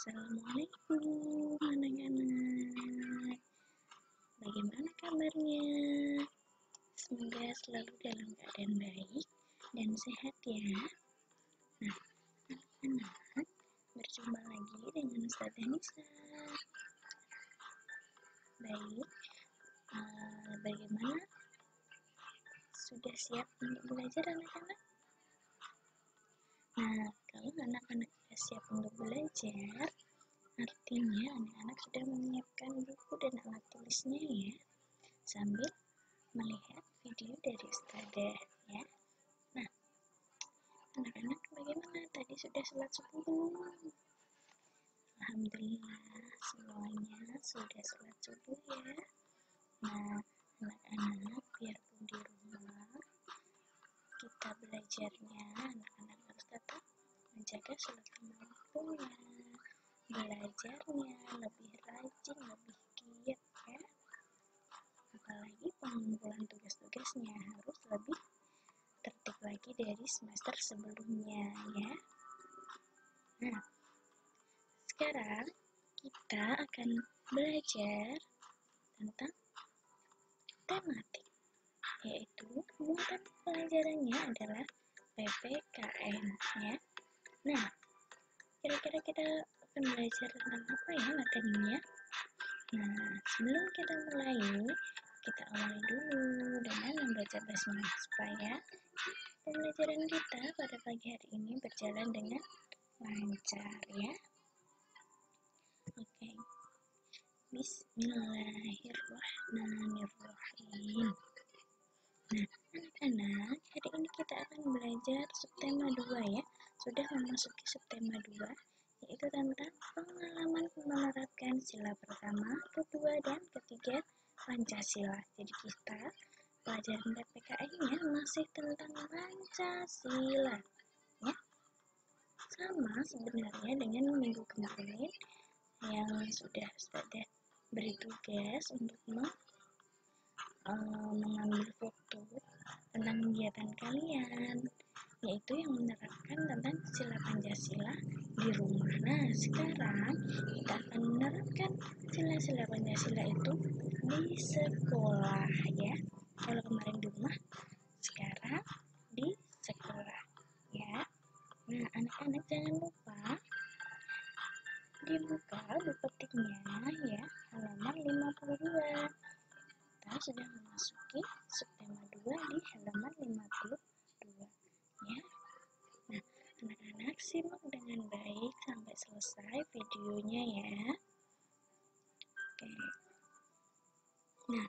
Assalamualaikum anak-anak, bagaimana kabarnya? Semoga selalu dalam keadaan baik dan sehat ya. Nah, anak-anak, berjumpa lagi dengan Ustazah Nisa. Baik, bagaimana? Sudah siap untuk belajar anak-anak? Nah, kalau anak-anak sudah siap untuk belajar, artinya anak-anak sudah menyiapkan buku dan alat tulisnya ya, sambil melihat video dari Ustazah ya. Nah, anak-anak bagaimana? Tadi sudah sholat subuh belum? Alhamdulillah, semuanya sudah sholat subuh ya. Nah, anak-anak biarpun di rumah kita belajarnya, anak-anak harus tetap menjaga sholat lima waktunya, belajarnya lebih rajin, lebih giat ya. Apalagi pengumpulan tugas-tugasnya harus lebih tertib lagi dari semester sebelumnya ya. Nah, sekarang kita akan belajar tentang tematik, yaitu muatan pelajarannya adalah PPKN ya. Nah, kira-kira kita akan belajar tentang apa ya materinya? Nah, sebelum kita mulai, kita awali dulu dengan membaca basmalah supaya pembelajaran kita pada pagi hari ini berjalan dengan lancar ya. Oke. Bismillahirrahmanirrahim. Nah, anak-anak, hari ini kita akan belajar subtema 2 ya. Sudah memasuki subtema 2, yaitu tentang pengalaman menerapkan sila pertama, kedua, dan ketiga Pancasila. Jadi kita pelajaran PPKN-nya masih tentang Pancasila ya. Sama sebenarnya dengan minggu kemarin yang sudah beri tugas untuk mengambil foto tentang kegiatan kalian, yaitu yang menerapkan tentang sila Pancasila di rumah. Nah, sekarang kita akan menerapkan sila-sila Pancasila itu di sekolah ya. Kalau kemarin di rumah, sekarang di sekolah ya. Nah, anak-anak jangan lupa dibuka buku petiknya ya, halaman 52. Kita sudah memasuki subtema 2 di halaman 52 ya. Nah, anak-anak simak dengan baik sampai selesai videonya ya. Oke. Nah,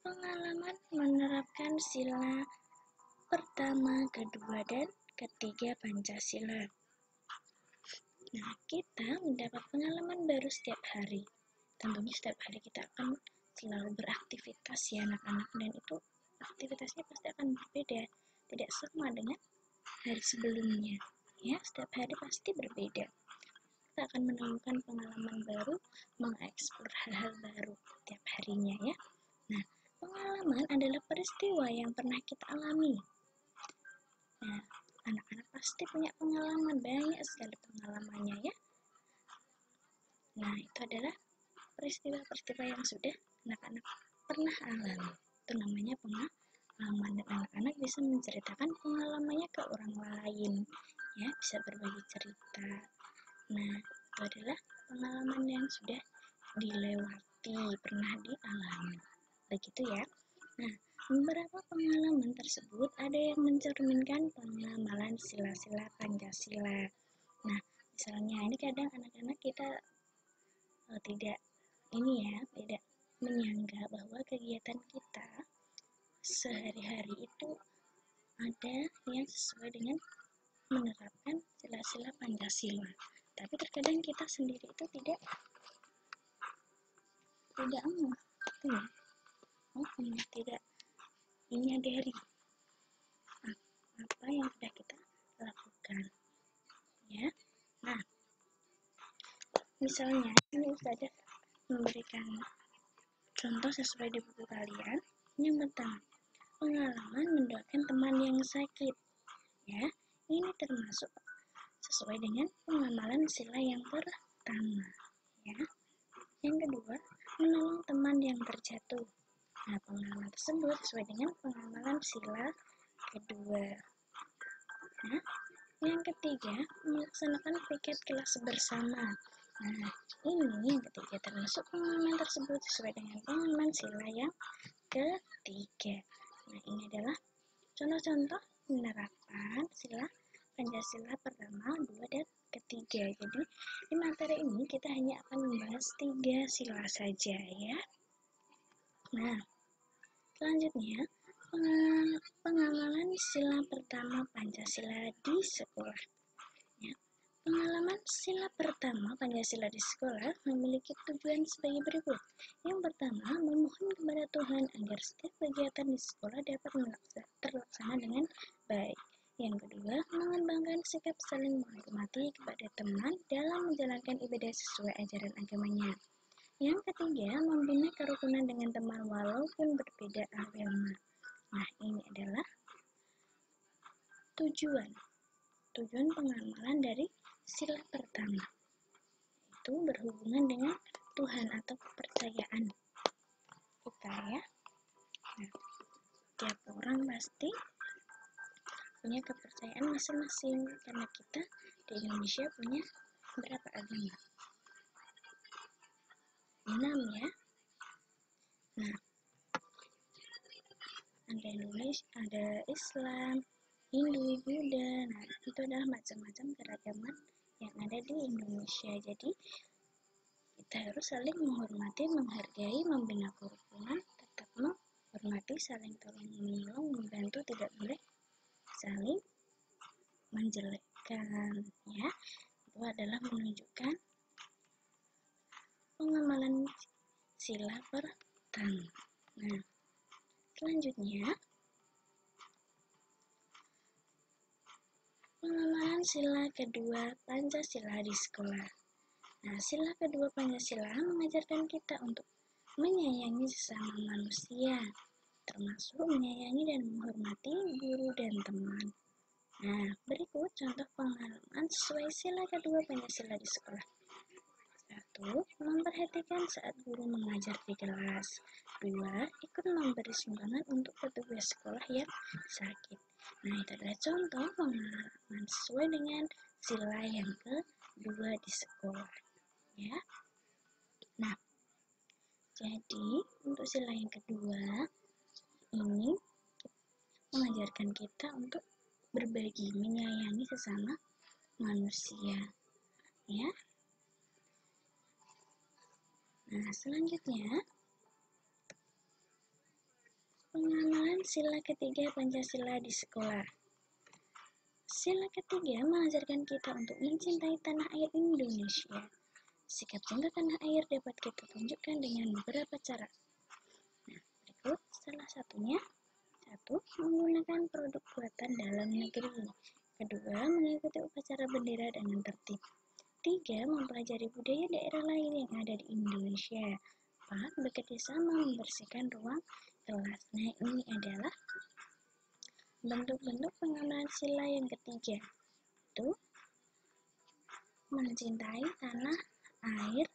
pengalaman menerapkan sila pertama, kedua, dan ketiga Pancasila. Nah, kita mendapat pengalaman baru setiap hari. Tentunya setiap hari kita akan selalu beraktivitas ya anak-anak, dan itu aktivitasnya pasti akan berbeda, tidak sama dengan hari sebelumnya ya. Setiap hari pasti berbeda. Kita akan menemukan pengalaman baru, mengeksplor hal-hal baru setiap harinya ya. Nah, pengalaman adalah peristiwa yang pernah kita alami. Nah, anak-anak pasti punya pengalaman, banyak sekali pengalamannya ya. Nah, itu adalah peristiwa-peristiwa yang sudah anak-anak pernah alami. Itu namanya pengalaman, dan anak-anak bisa menceritakan pengalamannya ke orang lain ya, bisa berbagi cerita. Nah, itu adalah pengalaman yang sudah dilewati, pernah dialami begitu ya. Nah, beberapa pengalaman tersebut ada yang mencerminkan pengamalan sila-sila Pancasila. Nah, misalnya ini kadang anak-anak kita tidak menyangka bahwa kegiatan kita sehari-hari itu ada yang sesuai dengan menerapkan sila-sila Pancasila. Tapi terkadang kita sendiri itu tidak menyadari apa yang sudah kita lakukan ya. Nah, misalnya ini Ustazah memberikan contoh sesuai di buku kalian. Yang pertama, pengalaman mendoakan teman yang sakit ya. Ini termasuk sesuai dengan pengamalan sila yang pertama, ya. Yang kedua, menolong teman yang terjatuh. Nah, pengamalan tersebut sesuai dengan pengamalan sila kedua. Nah, yang ketiga, melaksanakan piket kelas bersama. Nah, ini yang ketiga termasuk pengamalan tersebut sesuai dengan pengamalan sila yang ketiga. Nah, ini adalah contoh-contoh penerapan sila Pancasila pertama, dua, dan ketiga. Jadi, di materi ini kita hanya akan membahas 3 sila saja, ya. Nah, selanjutnya, pengamalan sila pertama Pancasila di sekolah. Ya. Pengalaman sila pertama Pancasila di sekolah memiliki tujuan sebagai berikut. Yang pertama, memohon kepada Tuhan agar setiap kegiatan di sekolah dapat terlaksana dengan baik. Yang kedua, mengembangkan sikap saling menghormati kepada teman dalam menjalankan ibadah sesuai ajaran agamanya. Yang ketiga, membina kerukunan dengan teman walaupun berbeda agama. Nah, ini adalah tujuan pengamalan dari sila pertama. Itu berhubungan dengan Tuhan atau kepercayaan kita, ya. Nah, tiap orang pasti punya kepercayaan masing-masing karena kita di Indonesia punya berapa agama? 6, ya. Nah, ada Indonesia, ada Islam, Hindu, Buddha. Nah, itu adalah macam-macam keragaman yang ada di Indonesia. Jadi, kita harus saling menghormati, menghargai, membina kerukunan, tetap menghormati, saling tolong-menolong, membantu, tidak boleh saling menjelekkan, ya. Itu adalah menunjukkan pengamalan sila pertama. Nah, selanjutnya pengamalan sila kedua Pancasila di sekolah. Nah, sila kedua Pancasila mengajarkan kita untuk menyayangi sesama manusia, termasuk menyayangi dan menghormati guru dan teman. Nah, berikut contoh pengalaman sesuai sila kedua Pancasila di sekolah. 1. Memperhatikan saat guru mengajar di kelas. 2. Ikut memberi sumbangan untuk petugas sekolah yang sakit. Nah, itu adalah contoh pengalaman sesuai dengan sila yang kedua di sekolah, ya. Nah, jadi untuk sila yang kedua ini mengajarkan kita untuk berbagi, menyayangi sesama manusia, ya. Nah, selanjutnya pengamalan sila ketiga Pancasila di sekolah. Sila ketiga mengajarkan kita untuk mencintai tanah air Indonesia. Sikap cinta tanah air dapat kita tunjukkan dengan beberapa cara. Nah, berikut salah satunya. 1. Menggunakan produk buatan dalam negeri. Kedua, mengikuti upacara bendera dengan tertib. 3. Mempelajari budaya daerah lain yang ada di Indonesia. 4. Bekerjasama membersihkan ruang kelas. Nah, ini adalah bentuk-bentuk pengamalan sila yang ketiga. Itu mencintai tanah air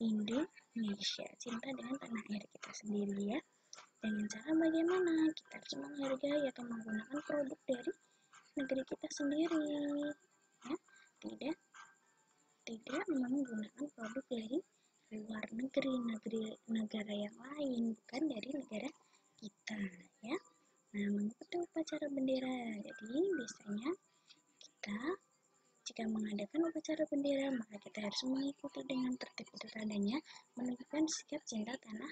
Indonesia. Cinta dengan tanah air kita sendiri, ya. Dengan cara bagaimana? Kita harus menghargai atau menggunakan produk dari negeri kita sendiri, ya. Tidak menggunakan produk dari luar negeri, negara yang lain, bukan dari negara kita, ya. Nah, mengikuti upacara bendera. Jadi, biasanya kita jika mengadakan upacara bendera, maka kita harus mengikuti dengan tertib. Itu tandanya menunjukkan sikap cinta tanah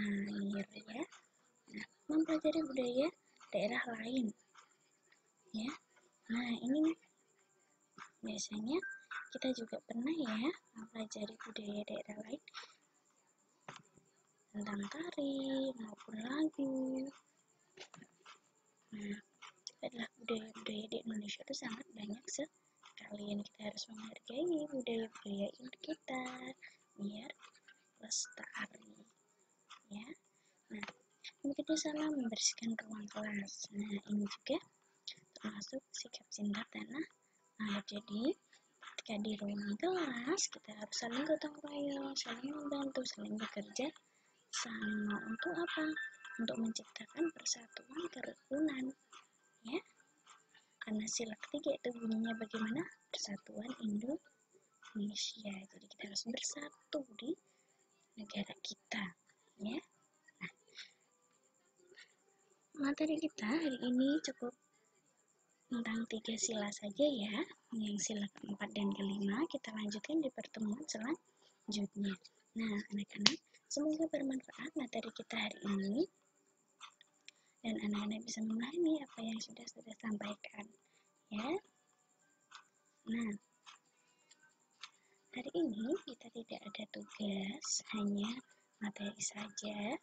air, ya. Nah, mempelajari budaya daerah lain, ya. Nah, ini biasanya kita juga pernah, ya, mempelajari budaya daerah lain tentang tari maupun lagu. Nah, adalah budaya-budaya di Indonesia itu sangat banyak sekali. Kita harus menghargai budaya-budaya kita biar lestari, ya. Nah, begitu sama membersihkan ruang kelas. Nah, ini juga termasuk sikap cinta tanah air. Jadi, Ketika di ruang kelas, kita harus saling gotong royong, saling membantu, saling bekerja sama. Untuk apa? Untuk menciptakan persatuan kerukunan, ya. Karena sila ketiga itu bunyinya bagaimana? Persatuan Indonesia. Jadi kita harus bersatu di negara kita, ya. Nah, materi kita hari ini cukup tentang 3 sila saja ya. Yang sila keempat dan kelima kita lanjutkan di pertemuan selanjutnya. Nah, anak-anak, semoga bermanfaat materi kita hari ini dan anak-anak bisa memahami apa yang sudah sampaikan, ya. Nah, hari ini kita tidak ada tugas, hanya materi saja.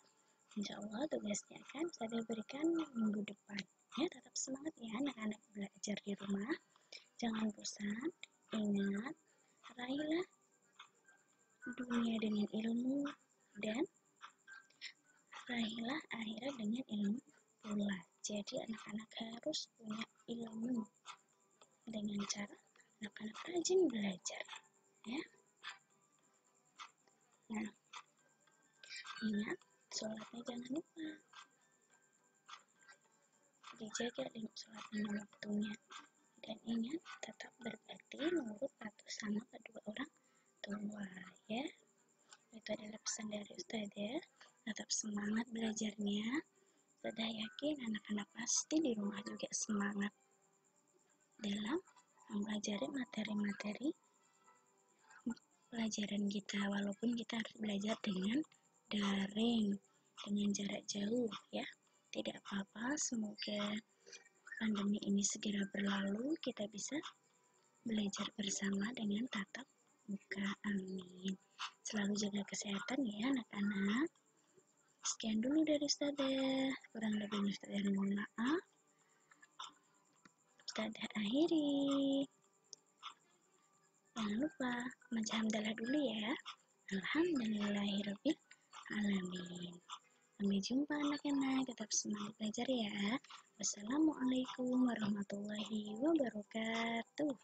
Insya Allah tugasnya akan saya berikan minggu depan. Ya, tetap semangat ya anak-anak belajar di rumah. Jangan bosan, ingat, raihlah dunia dengan ilmu dan raihlah akhirat dengan ilmu pula. Jadi anak-anak harus punya ilmu dengan cara anak-anak rajin belajar, ya. Nah, ingat sholatnya jangan lupa dijaga dengan sholat lima waktunya. Dan ingat, tetap berbakti, nurut, patuh sama kedua orang tua, ya. Itu adalah pesan dari Ustazah. Tetap semangat belajarnya. Ustazah yakin anak-anak pasti di rumah juga semangat dalam mempelajari materi-materi pelajaran kita, walaupun kita harus belajar dengan daring, dengan jarak jauh, ya. Tidak apa-apa, semoga pandemi ini segera berlalu, kita bisa belajar bersama dengan tatap muka. Amin. Selalu jaga kesehatan ya anak-anak. Sekian dulu dari Ustazah. Kurang lebihnya Ustazah mohon maaf. Ustazah akhiri. Jangan lupa baca hamdalah dulu ya. Alhamdulillahirabbil alamin. Sampai jumpa anak-anak. Tetap semangat belajar ya. Wassalamualaikum warahmatullahi wabarakatuh.